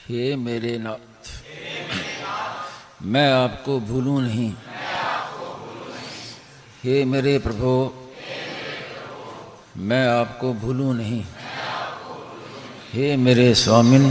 हे मेरे नाथ, मैं आपको भूलूं नहीं। हे मेरे प्रभु, मैं आपको भूलूं नहीं। हे मेरे स्वामिन,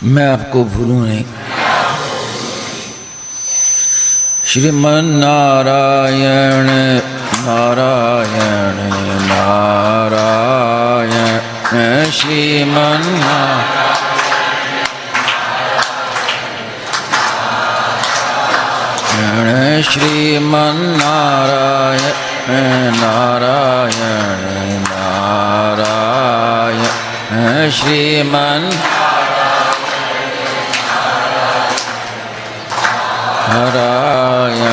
मैं आपको भूलूं नहीं। श्रीमन नारायण नारायण नारायण श्रीमन नारायण श्रीमन नारायण नारायण नारायण श्रीमन नारायण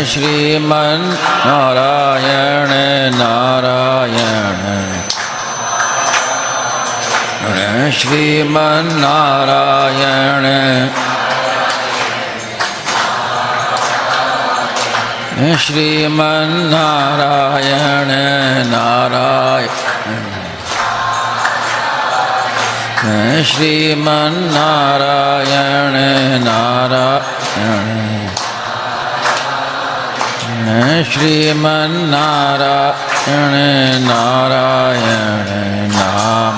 श्रीमन नारायण नारायण श्रीमन नारायण श्रीमन नारायण नारायण श्रीमन नारायण नारायण श्रीमन नारायण नारायण नाम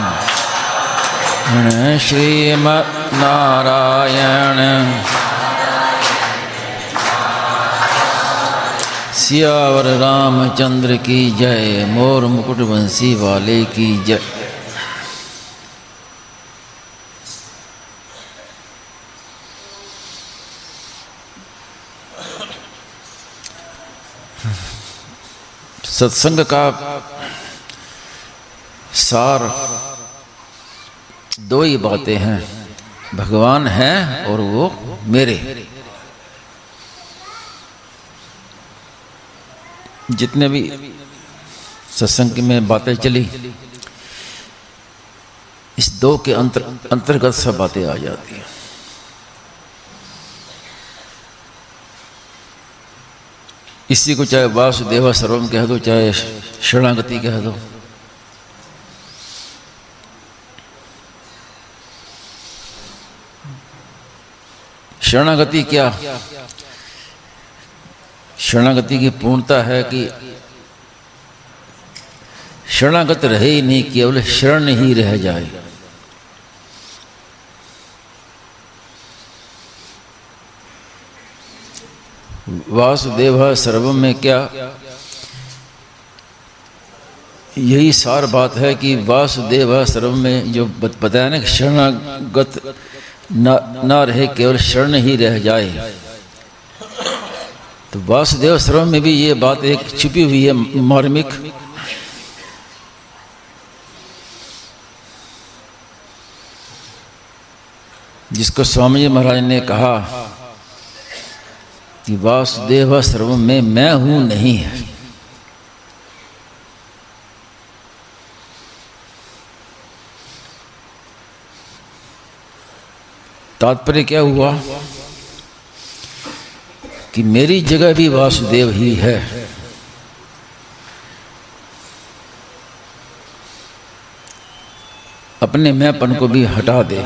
श्रीमन नारायण। सियावर रामचंद्र की जय, मोर मुकुट बंसी वाले की जय। सत्संग का सार दो ही बातें हैं, भगवान है और वो मेरे। जितने भी सत्संग में बातें चली, इस दो के अंतर्गत सब बातें आ जाती हैं। इसी को चाहे वासुदेव सर्वम कह दो, चाहे शरणागति कह दो। शरणागति क्या? शरणागति की पूर्णता है कि शरणागत रहे ही नहीं, केवल शरण ही रह जाए। वासुदेव सर्वम में क्या यही सार बात है कि वासुदेव सर्वम में जो बताया ना, शरणागत ना रहे, केवल शरण ही रह जाए। तो वासुदेव सर्वम में भी ये बात एक छिपी हुई है, मार्मिक। जिसको स्वामी जी महाराज ने कहा कि वासुदेव सर्वम में मैं हूं नहीं है। तात्पर्य क्या हुआ कि मेरी जगह भी वासुदेव ही है। अपने मैंपन को भी हटा दे,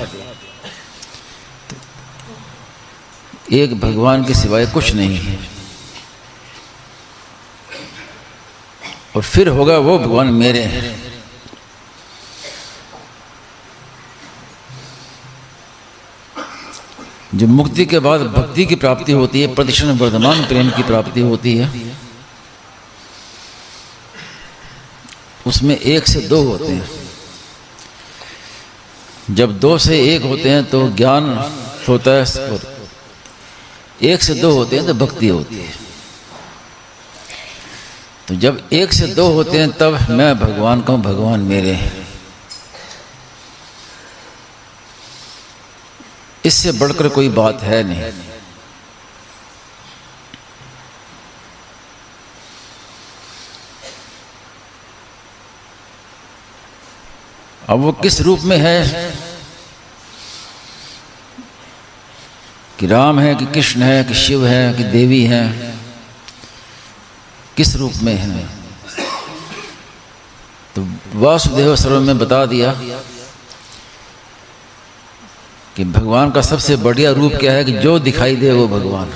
एक भगवान के सिवाय कुछ नहीं है, और फिर होगा वो भगवान मेरे हैं। जो मुक्ति के बाद भक्ति की प्राप्ति होती है, प्रतिक्षण वर्धमान प्रेम की प्राप्ति होती है, उसमें एक से दो होते हैं। जब दो से एक होते हैं तो ज्ञान होता है, और एक से दो होते हैं तो भक्ति होती है। तो जब एक से दो होते हैं तब मैं भगवान का हूं, भगवान मेरे हैं। इससे बढ़कर कोई बात है नहीं। अब वो किस रूप में है, कि राम है कि कृष्ण है कि शिव है कि देवी है, किस रूप में है? तो वासुदेव सर्वम में बता दिया कि भगवान का सबसे बढ़िया रूप क्या है कि जो दिखाई दे वो भगवान।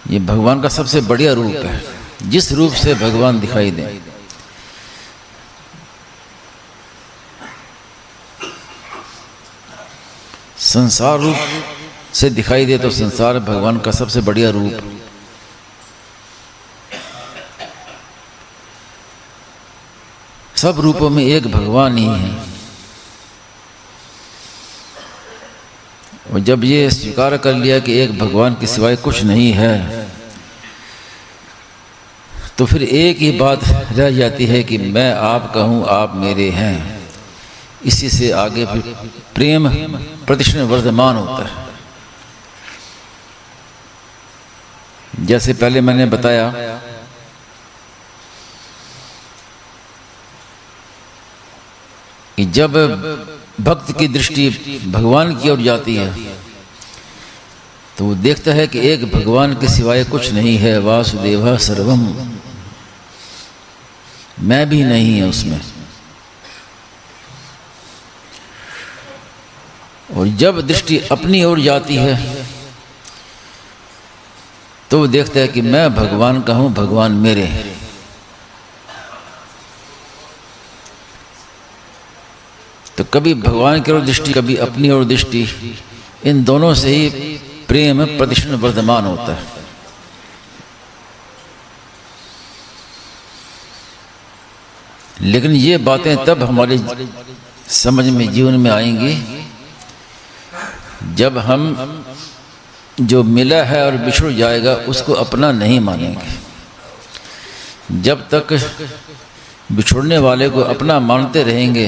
ये भगवान का सबसे बढ़िया रूप है, जिस रूप से भगवान दिखाई दे। संसार रूप से दिखाई दे तो संसार भगवान का सबसे बढ़िया रूप। सब रूपों में एक भगवान ही है। और जब ये स्वीकार कर लिया कि एक भगवान के सिवाय कुछ नहीं है, तो फिर एक ही बात रह जाती है कि मैं आपका हूँ, आप मेरे हैं। इसी से आगे फिर प्रेम प्रतिक्षण वर्धमान होता है। जैसे पहले मैंने बताया कि जब भक्त की दृष्टि भगवान की ओर जाती है तो वो देखता है कि एक भगवान के सिवाय कुछ नहीं है। वासुदेव सर्वम, मैं भी नहीं है उसमें। और जब दृष्टि अपनी ओर जाती है तो वो देखता है कि मैं भगवान का हूं, भगवान मेरे हैं। तो कभी भगवान की ओर दृष्टि, कभी अपनी ओर दृष्टि, इन दोनों से ही प्रेम प्रतिक्षण वर्धमान होता है। लेकिन ये बातें तब हमारे समझ में, जीवन में आएंगी जब हम जो मिला है और बिछड़ जाएगा उसको अपना नहीं मानेंगे। जब तक बिछुड़ने वाले को अपना मानते रहेंगे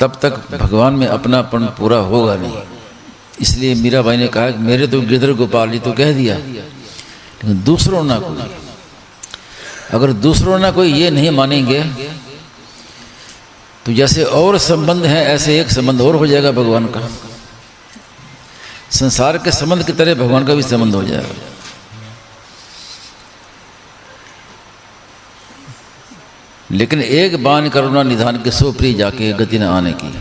तब तक भगवान में अपनापन पूरा होगा नहीं। इसलिए मीराबाई ने कहा कि मेरे तो गिरधर गोपाल जी तो कह दिया, लेकिन दूसरों ना कोई। अगर दूसरों ना कोई ये नहीं मानेंगे तो जैसे और संबंध हैं ऐसे एक संबंध और हो जाएगा भगवान का। संसार के संबंध की तरह भगवान का भी संबंध हो जाएगा। लेकिन एक बाण करुणा निधान के सो प्रिय जाके गति न आने की।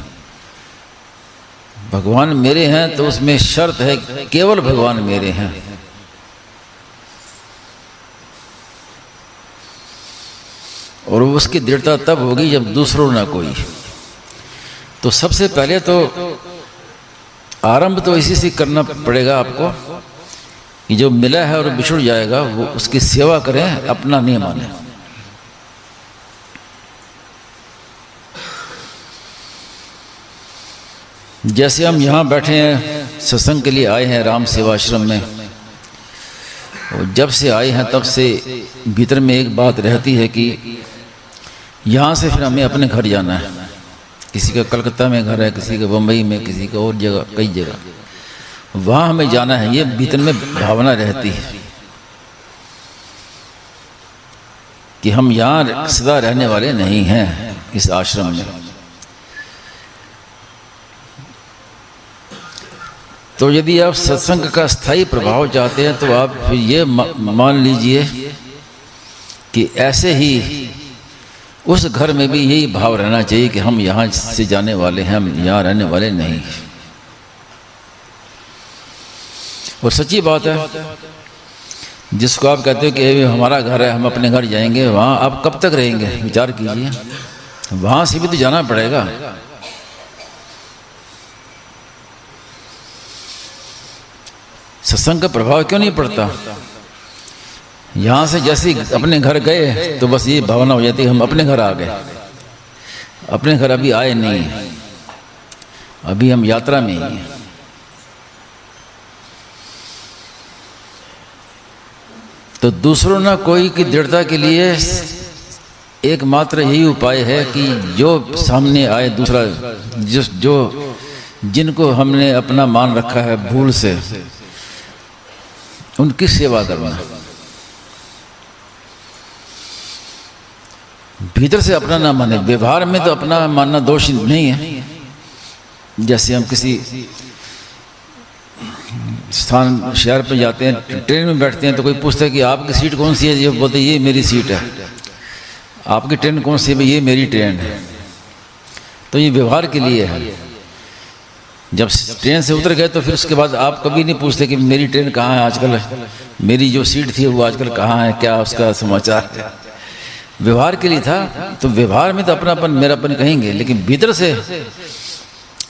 भगवान मेरे हैं तो उसमें शर्त है केवल भगवान मेरे हैं। और उसकी दृढ़ता तब होगी जब दूसरों ना कोई। तो सबसे पहले तो आरंभ तो इसी से करना पड़ेगा आपको कि जो मिला है और बिछुड़ जाएगा वो उसकी सेवा करें, अपना नहीं माने। जैसे हम यहाँ बैठे हैं, सत्संग के लिए आए हैं राम सेवाश्रम में, और जब से आए हैं तब से भीतर में एक बात रहती है कि यहाँ से फिर हमें अपने घर जाना है। किसी का कलकत्ता में घर है, किसी का बम्बई में, किसी का और जगह, कई जगह वहाँ हमें जाना है। ये भीतर में भावना रहती है कि हम यहाँ सदा रहने वाले नहीं हैं इस आश्रम में। तो यदि आप सत्संग का स्थायी प्रभाव चाहते हैं तो आप फिर ये मान लीजिए कि ऐसे ही उस घर में भी यही भाव रहना चाहिए कि हम यहाँ से जाने वाले हैं, हम यहाँ रहने वाले नहीं। और सच्ची बात है, जिसको आप कहते हो कि हमारा घर है, हम अपने घर जाएंगे, वहाँ आप कब तक रहेंगे? विचार कीजिए, वहाँ से भी तो जाना पड़ेगा। सत्संग का प्रभाव क्यों नहीं पड़ता? यहाँ से जैसे अपने घर गए तो बस ये भावना हो जाती है हम अपने घर आ गए। अपने घर अभी आए नहीं, अभी हम यात्रा में ही हैं। तो दूसरों ना कोई की दृढ़ता के लिए एकमात्र यही उपाय है कि जो सामने आए दूसरा, जो जिनको हमने अपना मान रखा है भूल से, उनकी सेवा करना। भीतर से अपना ना माने, व्यवहार में तो अपना मानना दोष नहीं है। जैसे हम किसी स्थान शहर पर जाते हैं, ट्रेन में बैठते हैं तो कोई पूछता है कि आपकी सीट कौन सी है? ये बोलते ये मेरी सीट है। आपकी ट्रेन कौन सी है? ये मेरी ट्रेन है। तो ये व्यवहार के लिए है। जब ट्रेन से उतर गए तो फिर उसके बाद आप कभी नहीं पूछते कि मेरी ट्रेन कहाँ है आजकल, मेरी जो सीट थी वो आजकल कहाँ है, क्या उसका समाचार है। व्यवहार के लिए था। तो व्यवहार में तो अपनापन मेरापन कहेंगे, लेकिन भीतर से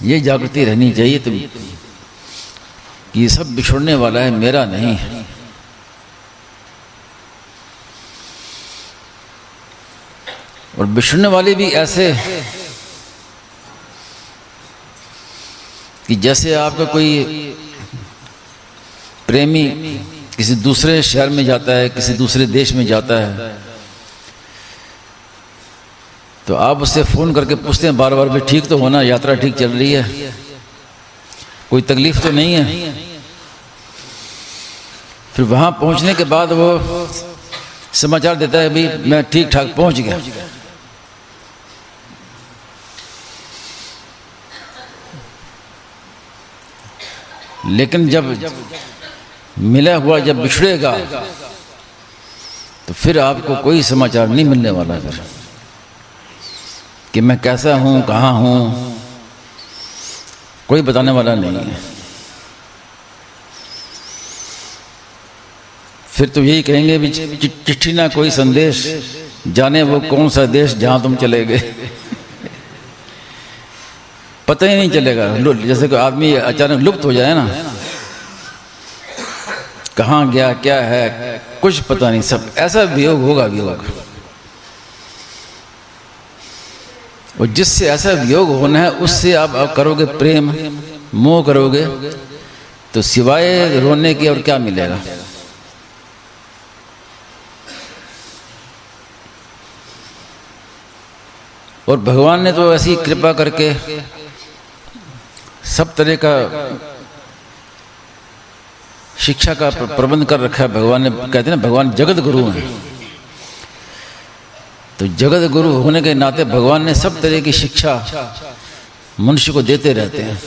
ये जागृति रहनी चाहिए तो ये सब बिछुड़ने वाला है, मेरा नहीं है। और बिछुड़ने वाले भी ऐसे कि जैसे आपका कोई प्रेमी किसी दूसरे शहर में जाता है, किसी दूसरे देश में जाता है, तो आप उससे फ़ोन करके पूछते हैं बार बार, भी ठीक तो होना, यात्रा ठीक चल रही है, कोई तकलीफ तो नहीं है। फिर वहाँ पहुँचने के बाद वो समाचार देता है भी मैं ठीक ठाक पहुँच गया। लेकिन जब मिला हुआ जब बिछड़ेगा तो फिर आपको कोई समाचार नहीं मिलने वाला फिर कि मैं कैसा हूँ, कहाँ हूँ, कोई बताने वाला नहीं है। फिर तो यही कहेंगे भी चिट्ठी ना कोई संदेश, जाने वो कौन सा देश जहाँ तुम चले गए। पता ही नहीं चलेगा। जैसे कोई आदमी अचानक लुप्त हो जाए ना, कहाँ गया, क्या है, कुछ पता नहीं, सब ऐसा वियोग होगा, वियोग। और जिससे ऐसा वियोग होना है उससे आप करोगे प्रेम, मोह करोगे, तो सिवाय रोने के और क्या मिलेगा। और भगवान ने तो ऐसी कृपा करके सब तरह का शिक्षा का प्रबंध कर रखा है। भगवान ने, कहते हैं ना भगवान जगत गुरु हैं, तो जगत गुरु होने के नाते भगवान ने सब तरह की शिक्षा मनुष्य को देते रहते हैं।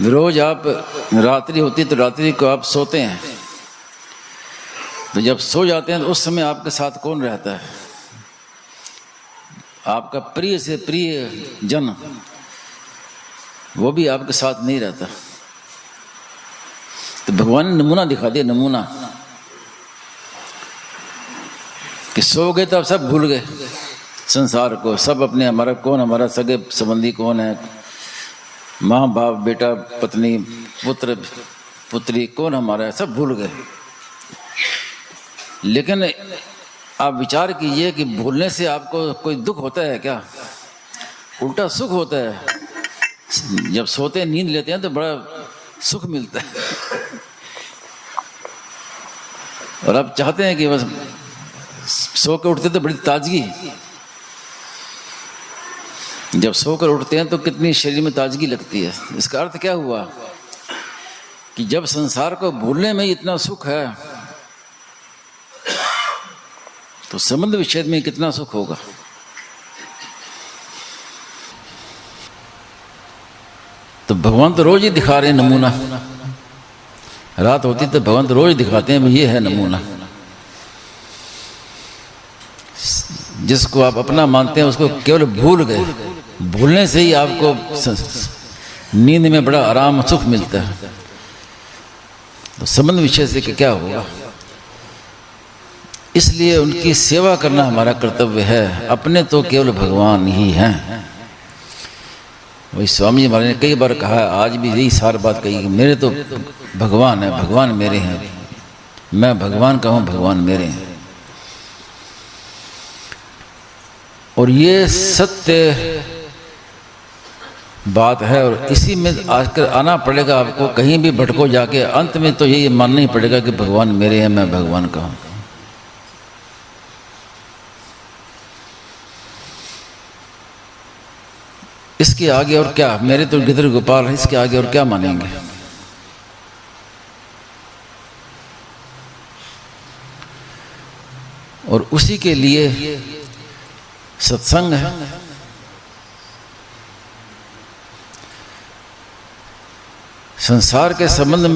रोज आप रात्रि होती तो रात्रि को आप सोते हैं, तो जब सो जाते हैं तो उस समय आपके साथ कौन रहता है? आपका प्रिय से प्रिय जन, वो भी आपके साथ नहीं रहता। तो भगवान ने नमूना दिखा दिया, नमूना कि सो गए तो आप सब भूल गए संसार को, सब अपने, हमारा कौन, हमारा सगे संबंधी कौन है, माँ बाप, बेटा, पत्नी, पुत्र, पुत्री, कौन हमारा है, सब भूल गए। लेकिन आप विचार कीजिए कि भूलने से आपको कोई दुख होता है क्या? उल्टा सुख होता है। जब सोते हैं, नींद लेते हैं तो बड़ा सुख मिलता है। और आप चाहते हैं कि बस सो कर उठते तो बड़ी ताजगी, जब सोकर उठते हैं तो कितनी शरीर में ताजगी लगती है। इसका अर्थ क्या हुआ कि जब संसार को भूलने में इतना सुख है तो संबंध विच्छेद में कितना सुख होगा। तो भगवान तो रोज ही दिखा रहे हैं नमूना। रात होती तो भगवान तो रोज दिखाते हैं, ये है नमूना। जिसको आप अपना मानते हैं उसको केवल भूल गए। भूलने से ही आपको नींद में बड़ा आराम, सुख मिलता है। तो संबंध विषय से क्या होगा? इसलिए उनकी सेवा करना हमारा कर्तव्य है। अपने तो केवल भगवान ही हैं। वही स्वामी जी महाराज ने कई बार कहा है, आज भी यही सार बात कही कि मेरे तो भगवान है, भगवान मेरे हैं, मैं भगवान का हूँ, भगवान मेरे हैं। और ये सत्य बात है। और इसी में आकर आना पड़ेगा आपको। कहीं भी भटको जाके अंत में तो यही मानना ही पड़ेगा कि भगवान मेरे हैं, मैं भगवान का हूँ। इसके आगे और क्या? मेरे तो गिदर गोपाल है, इसके आगे और क्या मानेंगे? और उसी के लिए सत्संग है। संसार के संबंध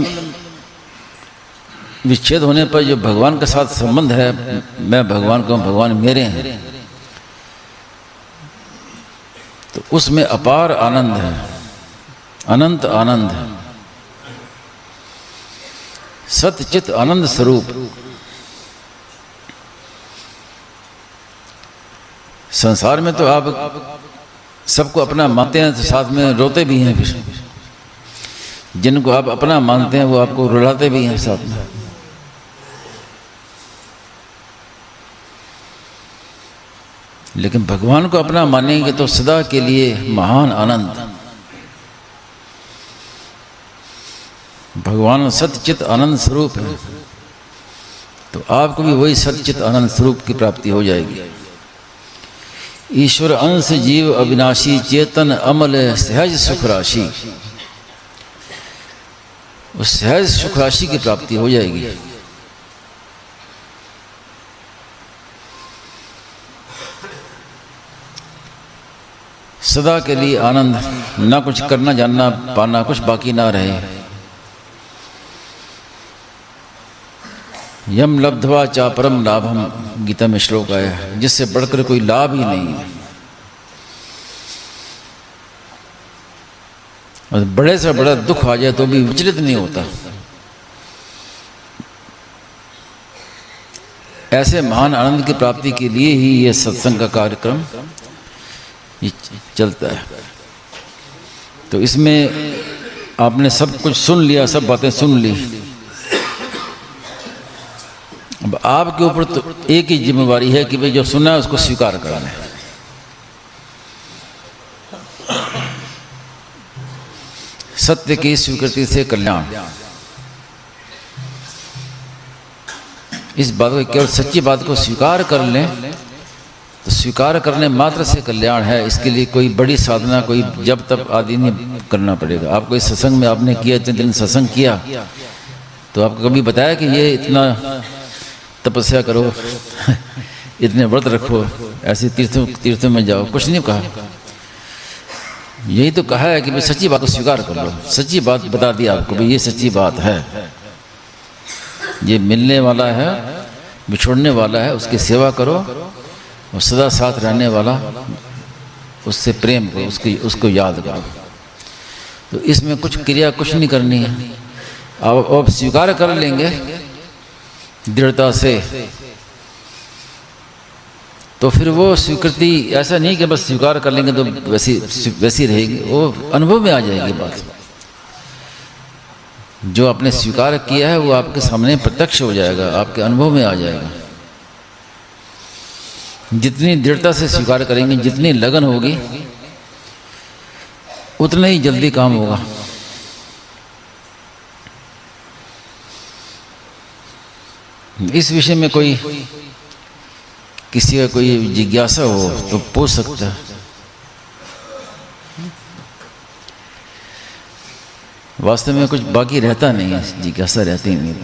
विच्छेद होने पर जो भगवान के साथ संबंध है, मैं भगवान को, भगवान मेरे हैं, तो उसमें अपार आनंद है, अनंत आनंद है, सतचित आनंद स्वरूप। संसार में तो आप सबको अपना मानते हैं तो साथ में रोते भी हैं, फिर जिनको आप अपना मानते हैं वो आपको रुलाते भी हैं साथ में। लेकिन भगवान को अपना मानेंगे तो सदा के लिए महान आनंद। भगवान सतचित आनंद स्वरूप है, तो आपको भी वही सतचित आनंद स्वरूप की प्राप्ति हो जाएगी। ईश्वर अंश जीव अविनाशी चेतन अमल सहज सुख राशि, उस सहज सुख राशि की प्राप्ति हो जाएगी। सदा के लिए आनंद, ना कुछ करना जानना पाना, कुछ बाकी ना रहे। यम लब्ध्वा चा परम लाभम, गीता में श्लोक आया है, जिससे बढ़कर कोई लाभ ही नहीं है। और बड़े से बड़ा दुख आ जाए तो भी विचलित नहीं होता। ऐसे महान आनंद की प्राप्ति के लिए ही ये सत्संग का कार्यक्रम ये चलता है। तो इसमें आपने सब कुछ सुन लिया, सब बातें सुन ली। अब आपके ऊपर तो एक ही जिम्मेवारी है कि भाई जो सुना है उसको स्वीकार करना है। सत्य की स्वीकृति से कल्याण, इस बात को, केवल सच्ची बात को स्वीकार कर लें तो स्वीकार करने मात्र से कल्याण है। इसके लिए कोई बड़ी साधना, कोई जब तब आदि नहीं करना पड़ेगा। आपको इस सत्संग में आपने किया, इतने दिन सत्संग किया, तो आपको कभी बताया कि ये इतना तपस्या करो, इतने व्रत रखो, ऐसे तीर्थों में जाओ? कुछ नहीं कहा। यही तो कहा है कि भाई सच्ची बात को स्वीकार कर लो। सच्ची बात बता दी आपको, भाई ये सच्ची बात है, ये मिलने वाला है, बिछोड़ने वाला है, उसकी सेवा करो और सदा साथ रहने वाला, उससे प्रेम करो, उसको याद करो। तो इसमें कुछ क्रिया कुछ नहीं करनी है। अब स्वीकार कर लेंगे दृढ़ता से, तो फिर वो स्वीकृति, ऐसा नहीं कि बस स्वीकार कर लेंगे तो वैसी रहेगी, वो अनुभव में आ जाएगी बात। जो आपने स्वीकार किया है वो आपके सामने प्रत्यक्ष हो जाएगा, आपके अनुभव में आ जाएगा। जितनी दृढ़ता से स्वीकार करेंगे, जितनी लगन होगी, उतना ही जल्दी काम होगा। इस विषय में कोई किसी का कोई जिज्ञासा हो तो पूछ सकता है। वास्तव में कुछ बाकी रहता नहीं है, जिज्ञासा रहती नहीं।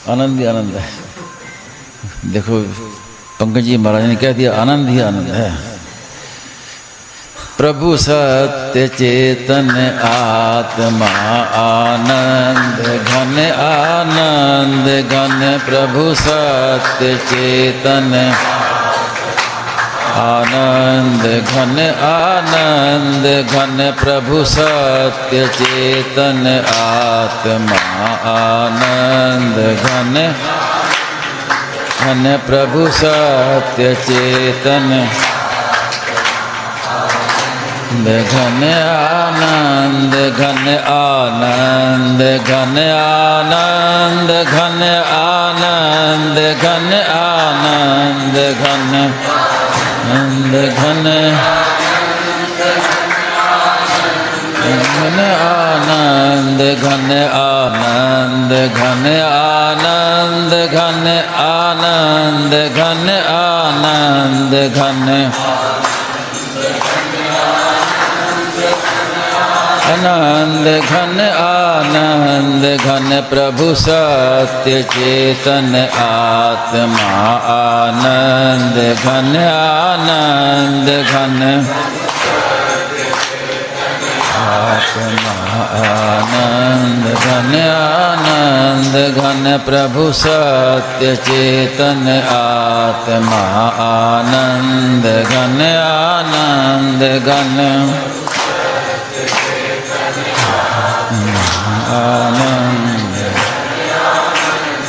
आनंद ही आनंद है। देखो पंकज जी महाराज ने कह दिया, आनंद ही आनंद है। प्रभु सत्य चेतन आत्मा आनंद घन, आनंद घन प्रभु सत्य चेतन आनंद घन, आनंद घन प्रभु सत्य चेतन आत्मा आनंद घन, घन प्रभु सत्य चेतन घन, आनंद घन, आनंद घन, आनंद घन, आनंद घन, आनंद घन, आनंद घन, घन आनंद घन, आनंद घन, आनंद घन, आनंद घन, आनंद घन, आनंद घन, आनंद घन प्रभु सत्य चेतन आत्मा आनंद घन, आनंद घन, आनंद घन प्रभु सत्य चेतन आत्मा आनंद घन आनंद।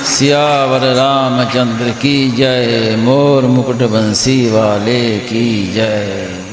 सियावर रामचंद्र की जय, मोर मुकुट बंसी वाले की जय।